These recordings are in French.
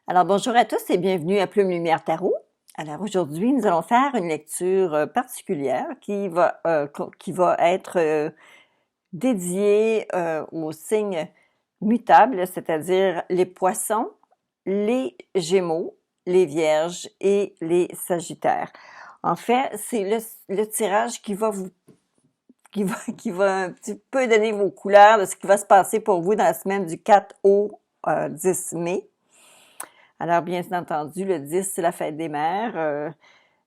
Alors bonjour à tous et bienvenue à Plume Lumière Tarot. Alors aujourd'hui, nous allons faire une lecture particulière qui va être dédiée aux signes mutables, c'est-à-dire les poissons, les gémeaux, les vierges et les sagittaires. En fait, c'est le tirage qui va un petit peu donner vos couleurs de ce qui va se passer pour vous dans la semaine du 4 au 10 mai. Alors, bien entendu, le 10, c'est la fête des mères,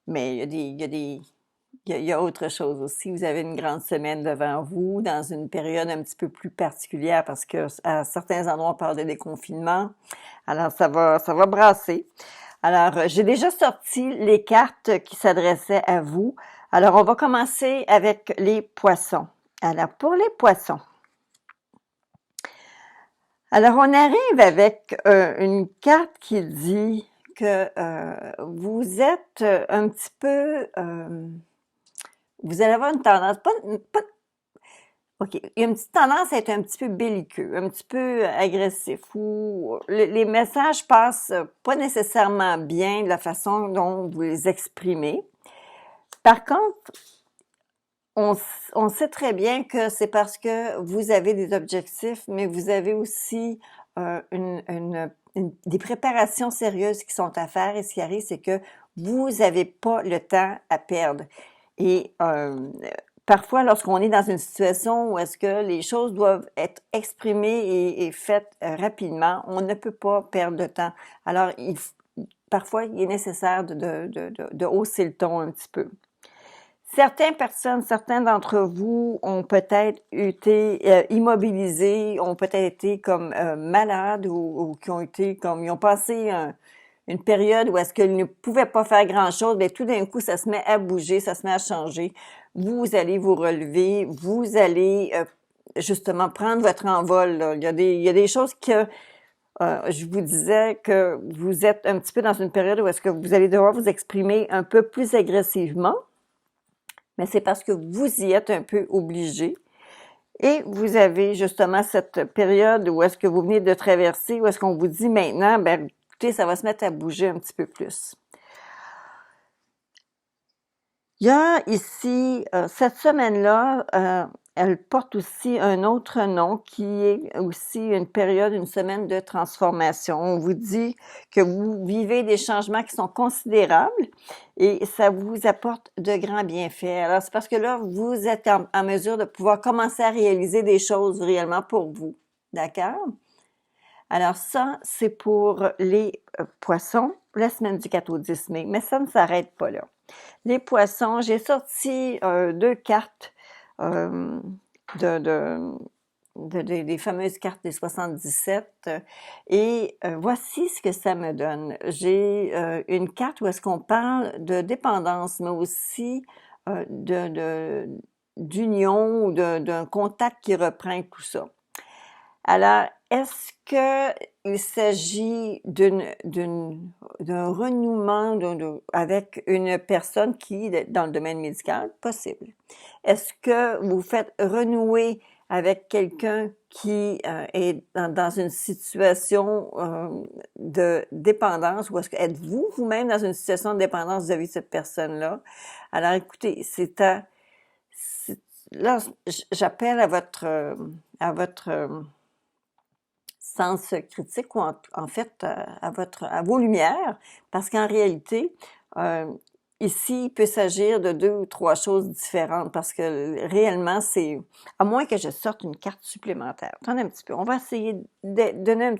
mais il y a autre chose aussi. Vous avez une grande semaine devant vous, dans une période un petit peu plus particulière, parce que à certains endroits, on parle de déconfinement. Alors, ça va brasser. Alors, j'ai déjà sorti les cartes qui s'adressaient à vous. Alors, on va commencer avec les poissons. Alors, pour les poissons, alors, on arrive avec une carte qui dit que vous êtes un petit peu... vous allez avoir une tendance... OK, il y a une petite tendance à être un petit peu belliqueux, un petit peu agressif, ou les messages passent pas nécessairement bien de la façon dont vous les exprimez. Par contre, on sait très bien que c'est parce que vous avez des objectifs, mais vous avez aussi des préparations sérieuses qui sont à faire. Et ce qui arrive, c'est que vous n'avez pas le temps à perdre. Et parfois, lorsqu'on est dans une situation où est-ce que les choses doivent être exprimées et faites rapidement, on ne peut pas perdre de temps. Alors, parfois, il est nécessaire de hausser le ton un petit peu. Certains d'entre vous ont peut-être été immobilisés, ont peut-être été comme malades ou qui ont été comme, ils ont passé une période où est-ce qu'ils ne pouvaient pas faire grand-chose, mais tout d'un coup, ça se met à bouger, ça se met à changer. Vous allez vous relever, vous allez justement prendre votre envol, là. Il y a des choses que je vous disais que vous êtes un petit peu dans une période où est-ce que vous allez devoir vous exprimer un peu plus agressivement. Mais c'est parce que vous y êtes un peu obligé. Et vous avez justement cette période où est-ce que vous venez de traverser, où est-ce qu'on vous dit maintenant, ben écoutez, ça va se mettre à bouger un petit peu plus. Il y a ici, cette semaine-là, elle porte aussi un autre nom qui est aussi une semaine de transformation. On vous dit que vous vivez des changements qui sont considérables et ça vous apporte de grands bienfaits. Alors, c'est parce que là, vous êtes en mesure de pouvoir commencer à réaliser des choses réellement pour vous. D'accord? Alors ça, c'est pour les poissons, la semaine du 4 au 10 mai, mais ça ne s'arrête pas là. Les poissons, j'ai sorti deux cartes des fameuses cartes des 77 et voici ce que ça me donne. J'ai une carte où est-ce qu'on parle de dépendance, mais aussi d'union ou d'un contact qui reprend tout ça. Alors, est-ce que il s'agit d'un renouement avec une personne qui est dans le domaine médical? Possible. Est-ce que vous faites renouer avec quelqu'un qui est dans une situation de dépendance ou est-ce que êtes-vous vous-même dans une situation de dépendance vis-à-vis de cette personne-là? Alors, écoutez, là, j'appelle à votre sens critique ou en fait à vos lumières, parce qu'en réalité, ici, il peut s'agir de deux ou trois choses différentes, parce que réellement, c'est à moins que je sorte une carte supplémentaire. Attendez un petit peu, on va essayer de donner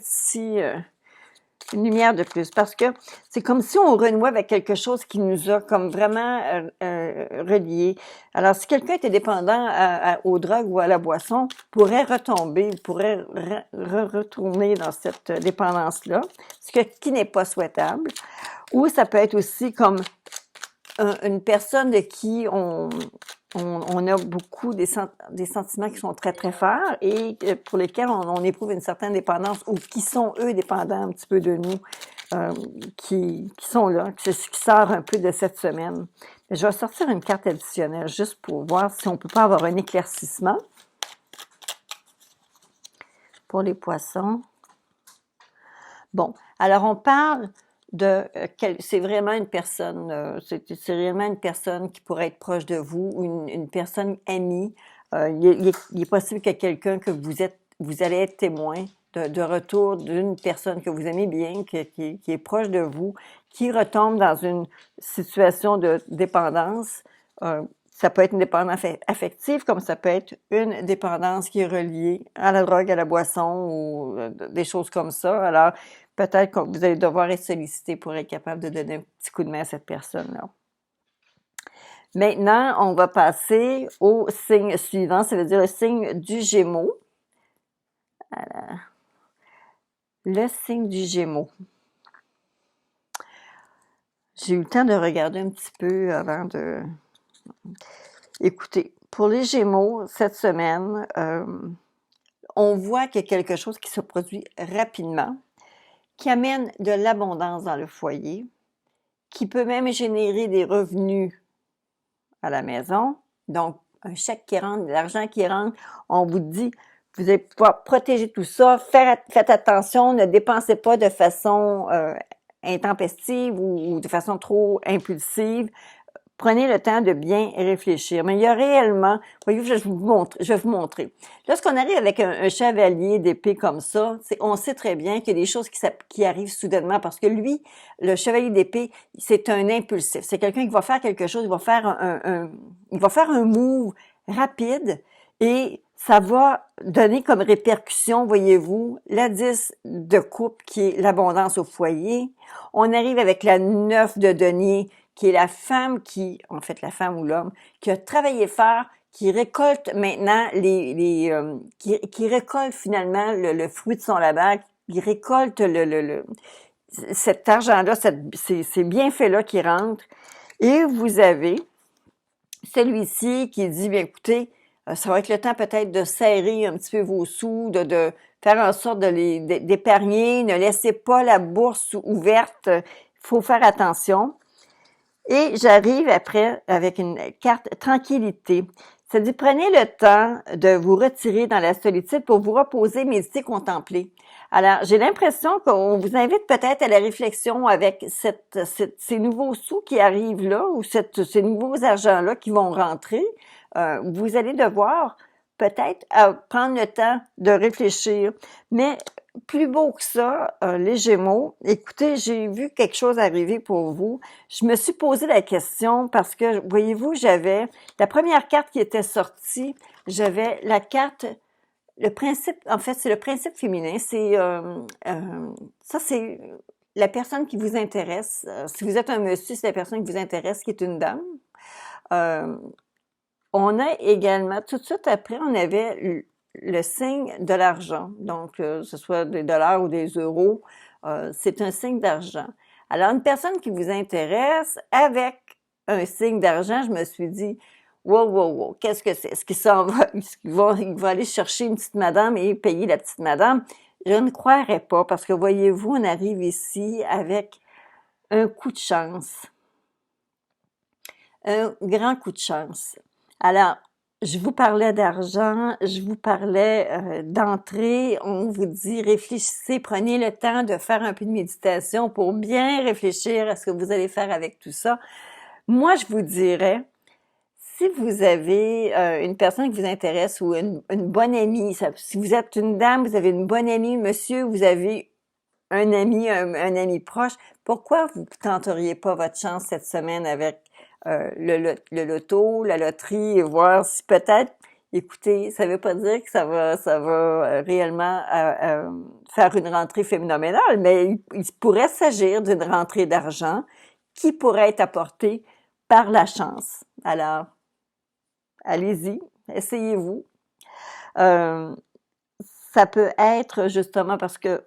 une lumière de plus, parce que c'est comme si on renouait avec quelque chose qui nous a comme vraiment reliés. Alors, si quelqu'un était dépendant aux drogues ou à la boisson, pourrait retomber, pourrait retourner dans cette dépendance-là, ce qui n'est pas souhaitable. Ou ça peut être aussi comme une personne de qui on a beaucoup des sentiments qui sont très, très forts et pour lesquels on éprouve une certaine dépendance ou qui sont, eux, dépendants un petit peu de nous, qui sont là, c'est ce qui sort un peu de cette semaine. Je vais sortir une carte additionnelle juste pour voir si on ne peut pas avoir un éclaircissement pour les poissons. Bon, alors on parle de c'est vraiment une personne, c'est réellement une personne qui pourrait être proche de vous, ou une personne amie. Il est possible que quelqu'un que vous allez être témoin de retour d'une personne que vous aimez bien, qui est proche de vous, qui retombe dans une situation de dépendance. Ça peut être une dépendance affective, comme ça peut être une dépendance qui est reliée à la drogue, à la boisson ou des choses comme ça. Alors, peut-être que vous allez devoir être sollicité pour être capable de donner un petit coup de main à cette personne-là. Maintenant, on va passer au signe suivant, ça veut dire le signe du Gémeaux. Alors, le signe du Gémeaux. J'ai eu le temps de regarder un petit peu avant de... Écoutez, pour les Gémeaux, cette semaine, on voit qu'il y a quelque chose qui se produit rapidement, qui amène de l'abondance dans le foyer, qui peut même générer des revenus à la maison. Donc, un chèque qui rentre, de l'argent qui rentre, on vous dit, vous allez pouvoir protéger tout ça, faites attention, ne dépensez pas de façon intempestive ou de façon trop impulsive. Prenez le temps de bien réfléchir. Mais il y a réellement, voyez-vous, je vais vous montrer. Lorsqu'on arrive avec un chevalier d'épée comme ça, on sait très bien qu'il y a des choses qui arrivent soudainement parce que lui, le chevalier d'épée, c'est un impulsif. C'est quelqu'un qui va faire quelque chose, il va faire il va faire un move rapide et ça va donner comme répercussion, voyez-vous, la 10 de coupe qui est l'abondance au foyer. On arrive avec la 9 de denier qui est la femme en fait la femme ou l'homme, qui a travaillé fort, qui récolte maintenant qui récolte finalement le fruit de son labeur, qui récolte cet argent-là, ces bienfaits-là qui rentrent. Et vous avez celui-ci qui dit, bien écoutez, ça va être le temps peut-être de serrer un petit peu vos sous, de faire en sorte d'épargner, ne laissez pas la bourse ouverte, il faut faire attention. Et j'arrive après avec une carte tranquillité. Ça dit, prenez le temps de vous retirer dans la solitude pour vous reposer, méditer, contempler. Alors, j'ai l'impression qu'on vous invite peut-être à la réflexion avec ces nouveaux sous qui arrivent là, ou ces nouveaux argents-là qui vont rentrer. Vous allez devoir peut-être prendre le temps de réfléchir. Mais plus beau que ça, les Gémeaux, écoutez, j'ai vu quelque chose arriver pour vous. Je me suis posé la question parce que, voyez-vous, j'avais la première carte qui était sortie, j'avais la carte, le principe, en fait, c'est le principe féminin. Ça, c'est la personne qui vous intéresse. Si vous êtes un monsieur, c'est la personne qui vous intéresse, qui est une dame. On a également, tout de suite après, on avait le signe de l'argent. Donc, que ce soit des dollars ou des euros, c'est un signe d'argent. Alors, une personne qui vous intéresse avec un signe d'argent, je me suis dit, wow, qu'est-ce que c'est? Est-ce qu'il s'en va? Il va aller chercher une petite madame et payer la petite madame? Je ne croirais pas parce que voyez-vous, on arrive ici avec un coup de chance. Un grand coup de chance. Alors, je vous parlais d'argent, je vous parlais d'entrée, on vous dit réfléchissez, prenez le temps de faire un peu de méditation pour bien réfléchir à ce que vous allez faire avec tout ça. Moi, je vous dirais, si vous avez une personne qui vous intéresse ou une bonne amie, si vous êtes une dame, vous avez une bonne amie, monsieur, vous avez un ami, un ami proche, pourquoi vous tenteriez pas votre chance cette semaine avec le loto, la loterie, et voir si peut-être, écoutez, ça veut pas dire que ça va réellement faire une rentrée phénoménale, mais il pourrait s'agir d'une rentrée d'argent qui pourrait être apportée par la chance. Alors, allez-y, essayez-vous. Ça peut être justement parce que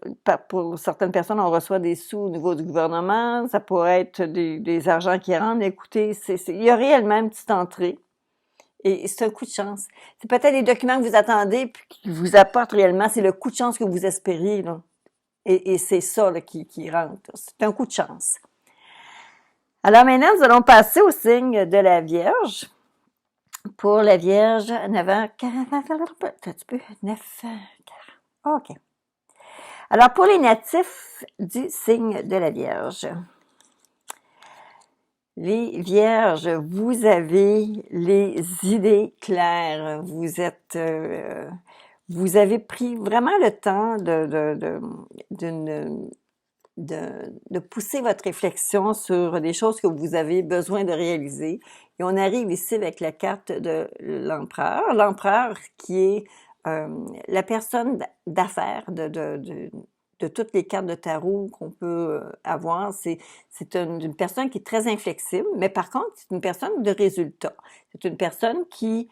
pour certaines personnes, on reçoit des sous au niveau du gouvernement, ça pourrait être des argents qui rentrent. Écoutez, il y a réellement une petite entrée et c'est un coup de chance. C'est peut-être des documents que vous attendez puis qui vous apportent réellement, c'est le coup de chance que vous espériez, là. Et c'est ça là, qui rentre. C'est un coup de chance. Alors maintenant, nous allons passer au signe de la Vierge. Pour la Vierge, 9h40, un petit peu, 9h40. OK. Alors, pour les natifs du signe de la Vierge, les Vierges, vous avez les idées claires, vous avez pris vraiment le temps de pousser votre réflexion sur des choses que vous avez besoin de réaliser. Et on arrive ici avec la carte de l'empereur. L'empereur qui est la personne d'affaires de toutes les cartes de tarot qu'on peut avoir. C'est une personne qui est très inflexible, mais par contre, c'est une personne de résultat. C'est une personne qui...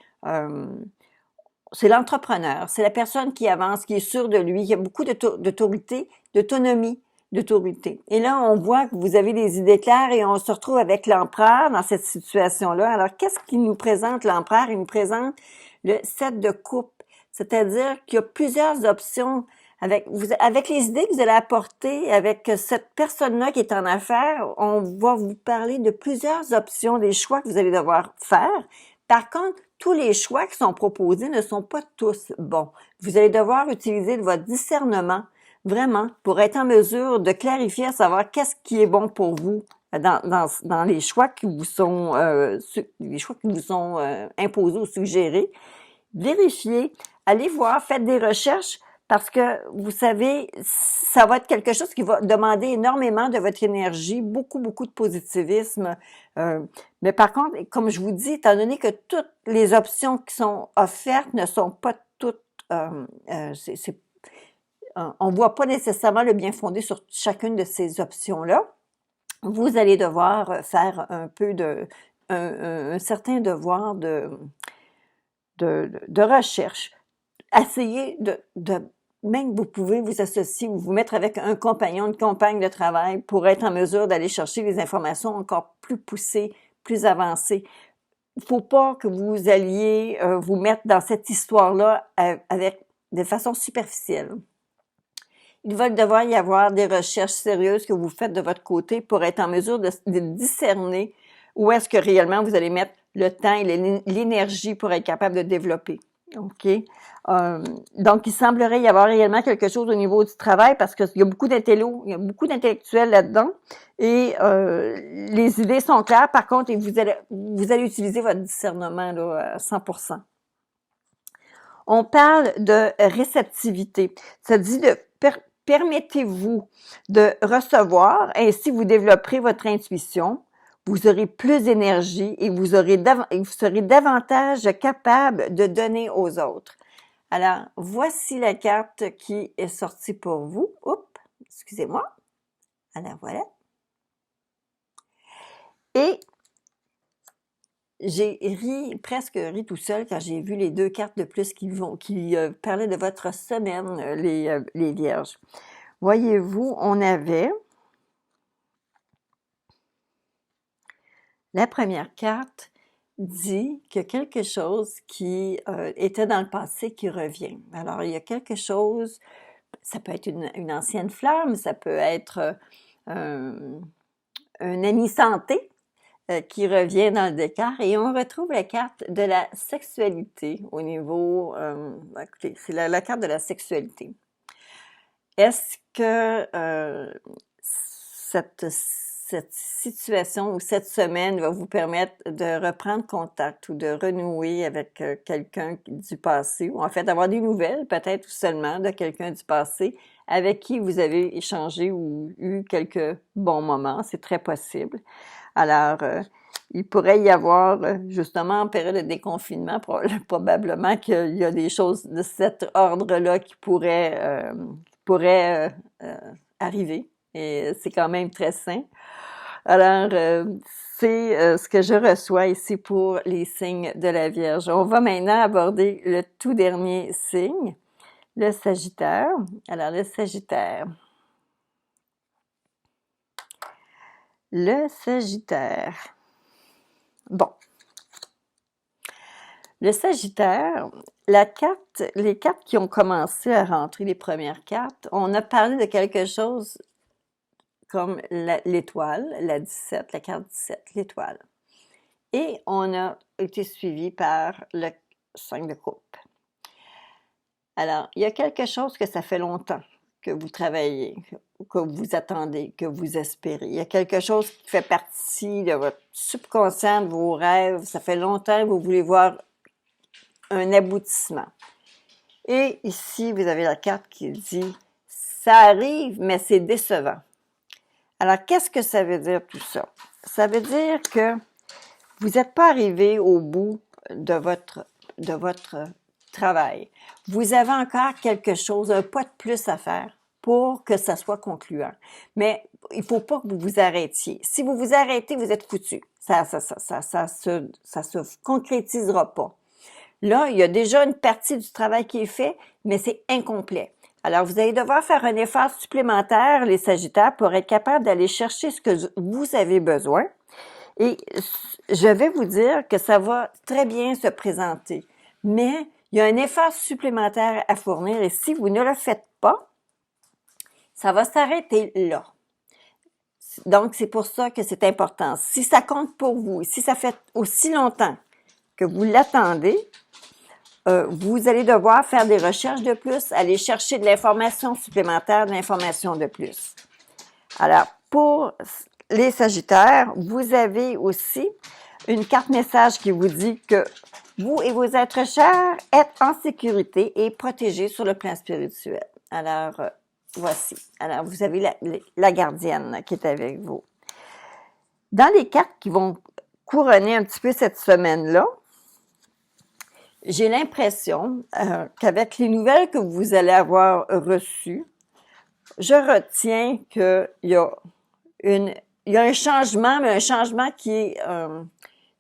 c'est l'entrepreneur, c'est la personne qui avance, qui est sûre de lui, qui a beaucoup d'autorité, d'autonomie, d'autorité. Et là, on voit que vous avez des idées claires et on se retrouve avec l'empereur dans cette situation-là. Alors, qu'est-ce qu'il nous présente l'empereur? Il nous présente le 7 de coupe, c'est-à-dire qu'il y a plusieurs options avec les idées que vous allez apporter avec cette personne-là qui est en affaires. On va vous parler de plusieurs options, des choix que vous allez devoir faire. Par contre, tous les choix qui sont proposés ne sont pas tous bons. Vous allez devoir utiliser votre discernement vraiment pour être en mesure de clarifier à savoir qu'est-ce qui est bon pour vous dans les choix qui vous sont imposés ou suggérés. Vérifiez, allez voir, faites des recherches parce que vous savez, ça va être quelque chose qui va demander énormément de votre énergie, beaucoup de positivisme. Mais par contre, comme je vous dis, étant donné que toutes les options qui sont offertes ne sont pas toutes, on voit pas nécessairement le bien fondé sur chacune de ces options-là. Vous allez devoir faire un peu un certain devoir de recherche. Essayez même vous pouvez vous associer ou vous mettre avec un compagnon, une compagne de travail pour être en mesure d'aller chercher des informations encore plus poussées, plus avancées. Il ne faut pas que vous alliez vous mettre dans cette histoire-là de façon superficielle. Il va devoir y avoir des recherches sérieuses que vous faites de votre côté pour être en mesure de discerner où est-ce que réellement vous allez mettre le temps et l'énergie pour être capable de développer. OK? Donc, il semblerait y avoir réellement quelque chose au niveau du travail parce qu'il y a beaucoup d'intello, il y a beaucoup d'intellectuels là-dedans et les idées sont claires. Par contre, vous allez utiliser votre discernement là, à 100%. On parle de réceptivité. Ça dit de permettez-vous de recevoir, ainsi vous développerez votre intuition, vous aurez plus d'énergie et vous serez davantage capable de donner aux autres. Alors, voici la carte qui est sortie pour vous. Oups, excusez-moi. Alors, voilà. Et j'ai presque ri tout seul quand j'ai vu les deux cartes de plus qui parlaient de votre semaine, les Vierges. Voyez-vous, on avait la première carte dit qu'il y a quelque chose qui était dans le passé qui revient. Alors, il y a quelque chose, ça peut être une ancienne flamme, ça peut être un ami santé qui revient dans le décor et on retrouve la carte de la sexualité au niveau, écoutez, c'est la carte de la sexualité. Est-ce que cette situation ou cette semaine va vous permettre de reprendre contact ou de renouer avec quelqu'un du passé ou en fait d'avoir des nouvelles peut-être ou seulement de quelqu'un du passé avec qui vous avez échangé ou eu quelques bons moments, c'est très possible. Alors, il pourrait y avoir, justement, en période de déconfinement, probablement qu'il y a des choses de cet ordre-là qui pourraient arriver. Et c'est quand même très sain. Alors, c'est ce que je reçois ici pour les signes de la Vierge. On va maintenant aborder le tout dernier signe, le Sagittaire. Alors, le Sagittaire. Le Sagittaire. Bon. Le Sagittaire, les cartes qui ont commencé à rentrer, les premières cartes, on a parlé de quelque chose comme l'étoile, la 17, la carte 17, l'étoile. Et on a été suivi par le 5 de coupe. Alors, il y a quelque chose que ça fait longtemps que vous travaillez, que vous attendez, que vous espérez. Il y a quelque chose qui fait partie de votre subconscient, de vos rêves. Ça fait longtemps que vous voulez voir un aboutissement. Et ici, vous avez la carte qui dit « Ça arrive, mais c'est décevant ». Alors, qu'est-ce que ça veut dire tout ça? Ça veut dire que vous n'êtes pas arrivé au bout de votre travail. Vous avez encore quelque chose, un pas de plus à faire pour que ça soit concluant. Mais il faut pas que vous vous arrêtiez. Si vous vous arrêtez, vous êtes foutu. Ça se concrétisera pas. Là, il y a déjà une partie du travail qui est fait, mais c'est incomplet. Alors, vous allez devoir faire un effort supplémentaire, les Sagittaires, pour être capable d'aller chercher ce que vous avez besoin. Et je vais vous dire que ça va très bien se présenter. Mais il y a un effort supplémentaire à fournir et si vous ne le faites pas, ça va s'arrêter là. Donc, c'est pour ça que c'est important. Si ça compte pour vous, si ça fait aussi longtemps que vous l'attendez, vous allez devoir faire des recherches de plus, aller chercher de l'information supplémentaire, de l'information de plus. Alors, pour les Sagittaires, vous avez aussi une carte message qui vous dit que vous et vos êtres chers êtes en sécurité et protégés sur le plan spirituel. Alors, voici. Alors, vous avez la gardienne qui est avec vous. Dans les cartes qui vont couronner un petit peu cette semaine-là, j'ai l'impression qu'avec les nouvelles que vous allez avoir reçues, je retiens qu'il y a un changement, mais un changement qui est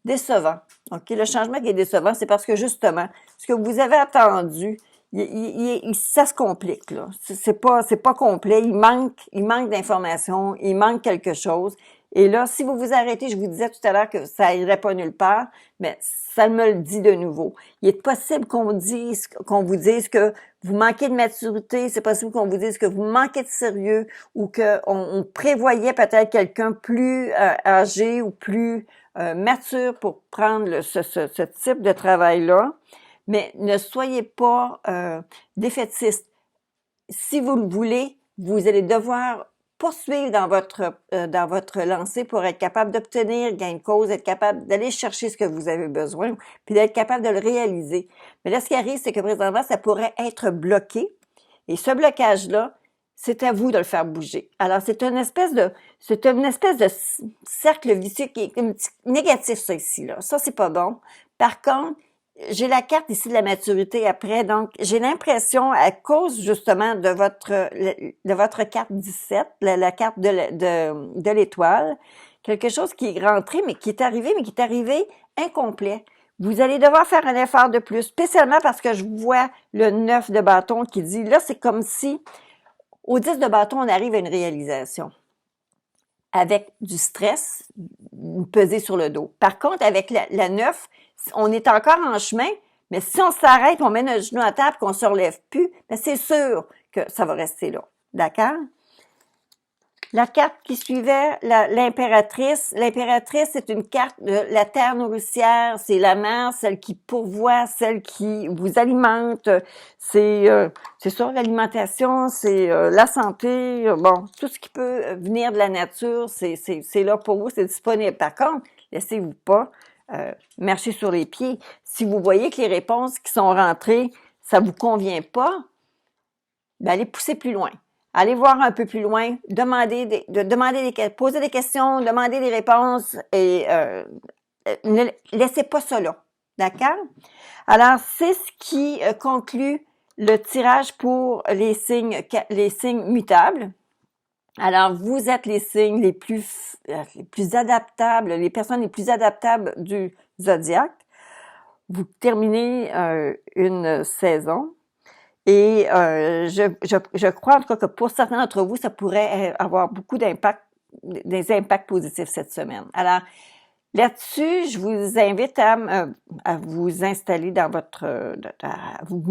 décevant. OK? Le changement qui est décevant, c'est parce que justement, ce que vous avez attendu, ça se complique, là. C'est pas complet. Il manque d'informations, il manque quelque chose. Et là, si vous vous arrêtez, je vous disais tout à l'heure que ça irait pas nulle part, mais ça me le dit de nouveau. Il est possible qu'on vous dise que vous manquez de maturité, c'est possible qu'on vous dise que vous manquez de sérieux ou qu'on prévoyait peut-être quelqu'un plus âgé ou plus mature pour prendre ce type de travail-là. Mais ne soyez pas défaitistes. Si vous le voulez, vous allez devoir poursuivre dans votre lancée pour être capable d'obtenir gain de cause, être capable d'aller chercher ce que vous avez besoin, puis d'être capable de le réaliser. Mais là, ce qui arrive, c'est que présentement, ça pourrait être bloqué. Et ce blocage-là, c'est à vous de le faire bouger. Alors, c'est une espèce de cercle vicieux qui est un petit négatif, ça ici, là. Ça, c'est pas bon. Par contre, j'ai la carte ici de la maturité après, donc j'ai l'impression, à cause justement de votre carte 17, la carte de l'étoile, quelque chose qui est rentré, mais qui est arrivé incomplet. Vous allez devoir faire un effort de plus, spécialement parce que je vois le 9 de bâton qui dit, là, c'est comme si, au 10 de bâton, on arrive à une réalisation. Avec du stress pesé sur le dos. Par contre, avec la 9, on est encore en chemin, mais si on s'arrête, on met notre genou à table, qu'on se relève plus, ben c'est sûr que ça va rester là. D'accord? La carte qui suivait, l'impératrice. L'impératrice, c'est une carte de la terre nourricière. C'est la mère, celle qui pourvoit, celle qui vous alimente. C'est ça, l'alimentation, c'est la santé. Bon, tout ce qui peut venir de la nature, c'est là pour vous, c'est disponible. Par contre, laissez-vous pas marcher sur les pieds. Si vous voyez que les réponses qui sont rentrées, ça vous convient pas, ben allez pousser plus loin. Allez voir un peu plus loin, poser des questions, demander des réponses et ne laissez pas ça là. D'accord? Alors, c'est ce qui conclut le tirage pour les signes mutables. Alors, vous êtes les signes les plus adaptables, les personnes les plus adaptables du zodiaque. Vous terminez une saison. Et je crois en tout cas que pour certains d'entre vous, ça pourrait avoir beaucoup des impacts positifs cette semaine. Alors, là-dessus, je vous invite à vous installer dans à vous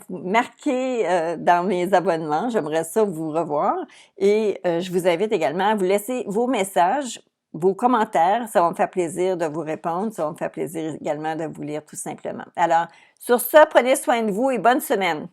marquer dans mes abonnements. J'aimerais ça vous revoir. Et je vous invite également à vous laisser vos messages, vos commentaires. Ça va me faire plaisir de vous répondre. Ça va me faire plaisir également de vous lire tout simplement. Alors, sur ça, prenez soin de vous et bonne semaine.